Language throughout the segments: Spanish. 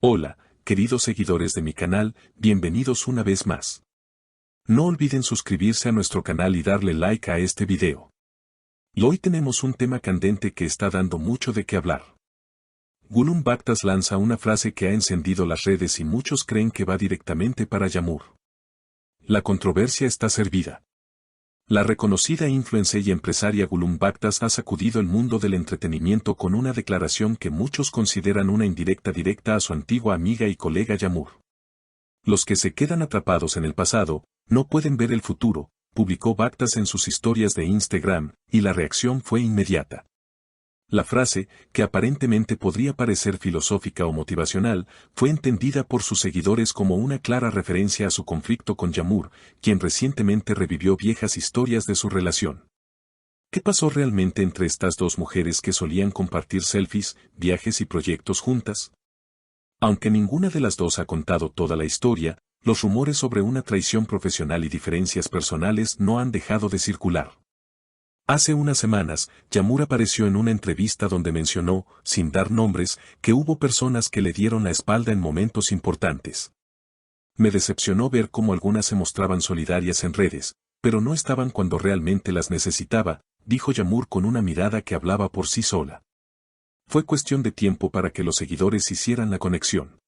Hola, queridos seguidores de mi canal, bienvenidos una vez más. No olviden suscribirse a nuestro canal y darle like a este video. Y hoy tenemos un tema candente que está dando mucho de qué hablar. Gulum Baktas lanza una frase que ha encendido las redes y muchos creen que va directamente para Yağmur. La controversia está servida. La reconocida influencer y empresaria Gulum Baktas ha sacudido el mundo del entretenimiento con una declaración que muchos consideran una indirecta directa a su antigua amiga y colega Yağmur. Los que se quedan atrapados en el pasado, no pueden ver el futuro, publicó Baktas en sus historias de Instagram, y la reacción fue inmediata. La frase, que aparentemente podría parecer filosófica o motivacional, fue entendida por sus seguidores como una clara referencia a su conflicto con Yağmur, quien recientemente revivió viejas historias de su relación. ¿Qué pasó realmente entre estas dos mujeres que solían compartir selfies, viajes y proyectos juntas? Aunque ninguna de las dos ha contado toda la historia, los rumores sobre una traición profesional y diferencias personales no han dejado de circular. Hace unas semanas, Yağmur apareció en una entrevista donde mencionó, sin dar nombres, que hubo personas que le dieron la espalda en momentos importantes. Me decepcionó ver cómo algunas se mostraban solidarias en redes, pero no estaban cuando realmente las necesitaba, dijo Yağmur con una mirada que hablaba por sí sola. Fue cuestión de tiempo para que los seguidores hicieran la conexión.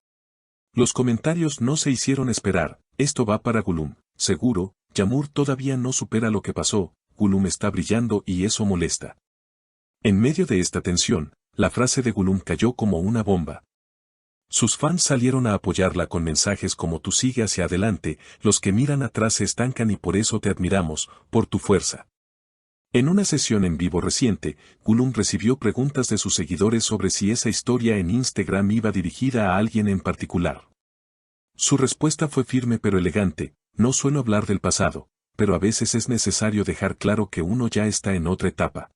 Los comentarios no se hicieron esperar, esto va para Gulum, seguro, Yağmur todavía no supera lo que pasó. Gulum está brillando y eso molesta. En medio de esta tensión, la frase de Gulum cayó como una bomba. Sus fans salieron a apoyarla con mensajes como tú sigue hacia adelante, los que miran atrás se estancan y por eso te admiramos, por tu fuerza. En una sesión en vivo reciente, Gulum recibió preguntas de sus seguidores sobre si esa historia en Instagram iba dirigida a alguien en particular. Su respuesta fue firme pero elegante, no suelo hablar del pasado, pero a veces es necesario dejar claro que uno ya está en otra etapa.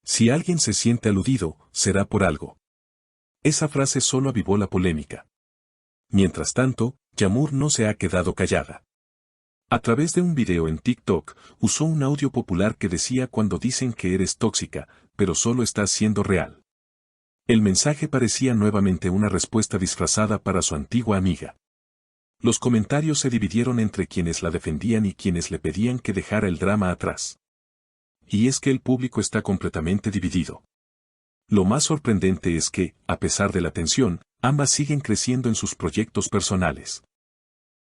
Si alguien se siente aludido, será por algo. Esa frase solo avivó la polémica. Mientras tanto, Yağmur no se ha quedado callada. A través de un video en TikTok, usó un audio popular que decía cuando dicen que eres tóxica, pero solo estás siendo real. El mensaje parecía nuevamente una respuesta disfrazada para su antigua amiga. Los comentarios se dividieron entre quienes la defendían y quienes le pedían que dejara el drama atrás. Y es que el público está completamente dividido. Lo más sorprendente es que, a pesar de la tensión, ambas siguen creciendo en sus proyectos personales.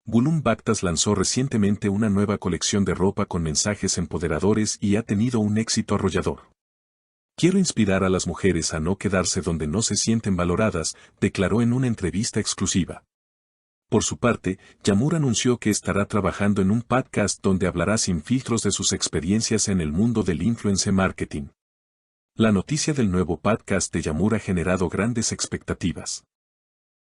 Gulum Baktas lanzó recientemente una nueva colección de ropa con mensajes empoderadores y ha tenido un éxito arrollador. Quiero inspirar a las mujeres a no quedarse donde no se sienten valoradas, declaró en una entrevista exclusiva. Por su parte, Yağmur anunció que estará trabajando en un podcast donde hablará sin filtros de sus experiencias en el mundo del influencer marketing. La noticia del nuevo podcast de Yağmur ha generado grandes expectativas.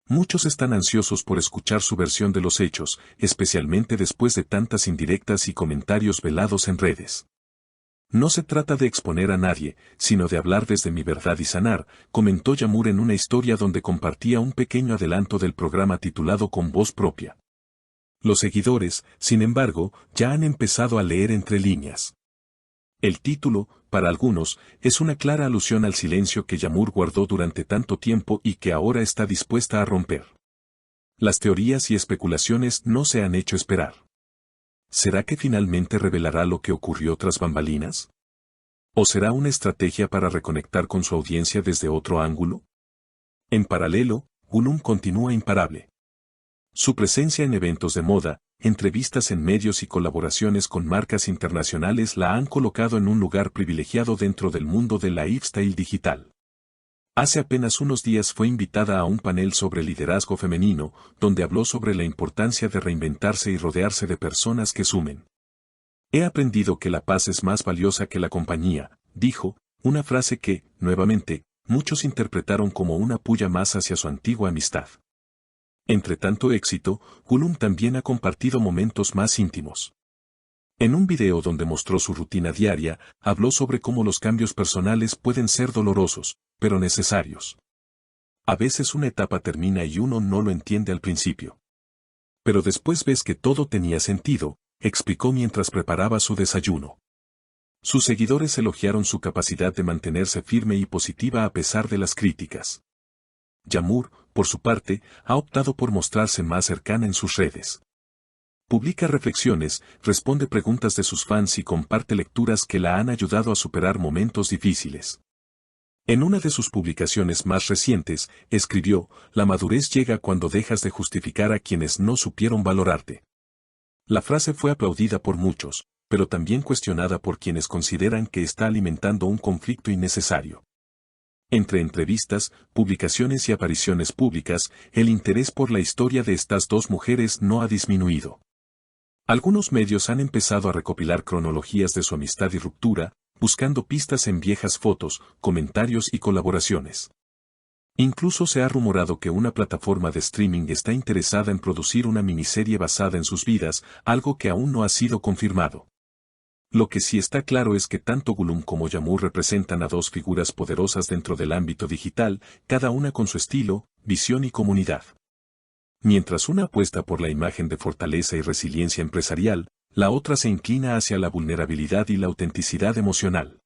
Muchos están ansiosos por escuchar su versión de los hechos, especialmente después de tantas indirectas y comentarios velados en redes. No se trata de exponer a nadie, sino de hablar desde mi verdad y sanar, comentó Yağmur en una historia donde compartía un pequeño adelanto del programa titulado Con Voz Propia. Los seguidores, sin embargo, ya han empezado a leer entre líneas. El título, para algunos, es una clara alusión al silencio que Yağmur guardó durante tanto tiempo y que ahora está dispuesta a romper. Las teorías y especulaciones no se han hecho esperar. ¿Será que finalmente revelará lo que ocurrió tras bambalinas? ¿O será una estrategia para reconectar con su audiencia desde otro ángulo? En paralelo, Gulum continúa imparable. Su presencia en eventos de moda, entrevistas en medios y colaboraciones con marcas internacionales la han colocado en un lugar privilegiado dentro del mundo del lifestyle digital. Hace apenas unos días fue invitada a un panel sobre liderazgo femenino, donde habló sobre la importancia de reinventarse y rodearse de personas que sumen. He aprendido que la paz es más valiosa que la compañía, dijo, una frase que, nuevamente, muchos interpretaron como una puya más hacia su antigua amistad. Entre tanto éxito, Gulum también ha compartido momentos más íntimos. En un video donde mostró su rutina diaria, habló sobre cómo los cambios personales pueden ser dolorosos, pero necesarios. A veces una etapa termina y uno no lo entiende al principio. Pero después ves que todo tenía sentido, explicó mientras preparaba su desayuno. Sus seguidores elogiaron su capacidad de mantenerse firme y positiva a pesar de las críticas. Yağmur, por su parte, ha optado por mostrarse más cercana en sus redes. Publica reflexiones, responde preguntas de sus fans y comparte lecturas que la han ayudado a superar momentos difíciles. En una de sus publicaciones más recientes, escribió: "La madurez llega cuando dejas de justificar a quienes no supieron valorarte". La frase fue aplaudida por muchos, pero también cuestionada por quienes consideran que está alimentando un conflicto innecesario. Entre entrevistas, publicaciones y apariciones públicas, el interés por la historia de estas dos mujeres no ha disminuido. Algunos medios han empezado a recopilar cronologías de su amistad y ruptura, buscando pistas en viejas fotos, comentarios y colaboraciones. Incluso se ha rumorado que una plataforma de streaming está interesada en producir una miniserie basada en sus vidas, algo que aún no ha sido confirmado. Lo que sí está claro es que tanto Gulum como Yamur representan a dos figuras poderosas dentro del ámbito digital, cada una con su estilo, visión y comunidad. Mientras una apuesta por la imagen de fortaleza y resiliencia empresarial, la otra se inclina hacia la vulnerabilidad y la autenticidad emocional.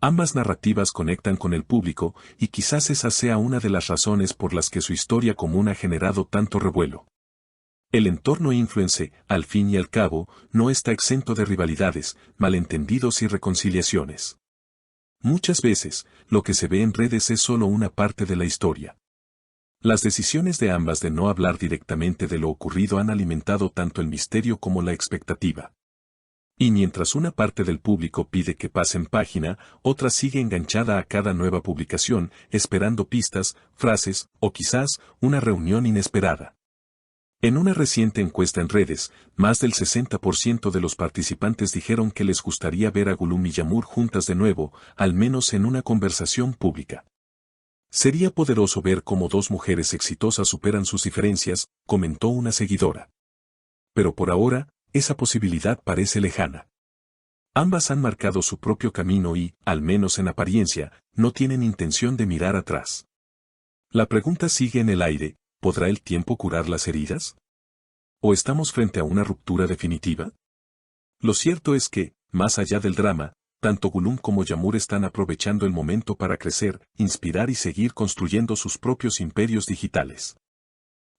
Ambas narrativas conectan con el público, y quizás esa sea una de las razones por las que su historia común ha generado tanto revuelo. El entorno influencer, al fin y al cabo, no está exento de rivalidades, malentendidos y reconciliaciones. Muchas veces, lo que se ve en redes es solo una parte de la historia. Las decisiones de ambas de no hablar directamente de lo ocurrido han alimentado tanto el misterio como la expectativa. Y mientras una parte del público pide que pasen página, otra sigue enganchada a cada nueva publicación, esperando pistas, frases, o quizás, una reunión inesperada. En una reciente encuesta en redes, más del 60% de los participantes dijeron que les gustaría ver a Gulum y Yamur juntas de nuevo, al menos en una conversación pública. Sería poderoso ver cómo dos mujeres exitosas superan sus diferencias, comentó una seguidora. Pero por ahora, esa posibilidad parece lejana. Ambas han marcado su propio camino y, al menos en apariencia, no tienen intención de mirar atrás. La pregunta sigue en el aire: ¿podrá el tiempo curar las heridas? ¿O estamos frente a una ruptura definitiva? Lo cierto es que, más allá del drama, tanto Gulum como Yamur están aprovechando el momento para crecer, inspirar y seguir construyendo sus propios imperios digitales.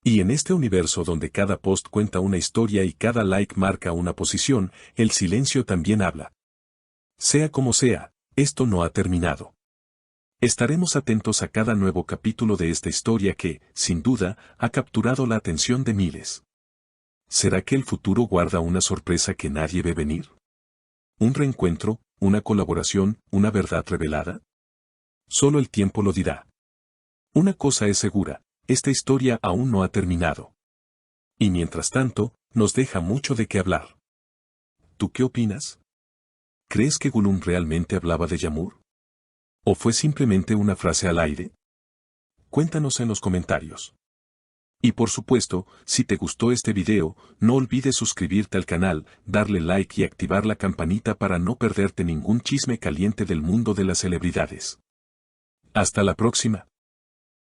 Y en este universo donde cada post cuenta una historia y cada like marca una posición, el silencio también habla. Sea como sea, esto no ha terminado. Estaremos atentos a cada nuevo capítulo de esta historia que, sin duda, ha capturado la atención de miles. ¿Será que el futuro guarda una sorpresa que nadie ve venir? ¿Un reencuentro, una colaboración, una verdad revelada? Solo el tiempo lo dirá. Una cosa es segura: esta historia aún no ha terminado. Y mientras tanto, nos deja mucho de qué hablar. ¿Tú qué opinas? ¿Crees que Gulum realmente hablaba de Yamur? ¿O fue simplemente una frase al aire? Cuéntanos en los comentarios. Y por supuesto, si te gustó este video, no olvides suscribirte al canal, darle like y activar la campanita para no perderte ningún chisme caliente del mundo de las celebridades. Hasta la próxima.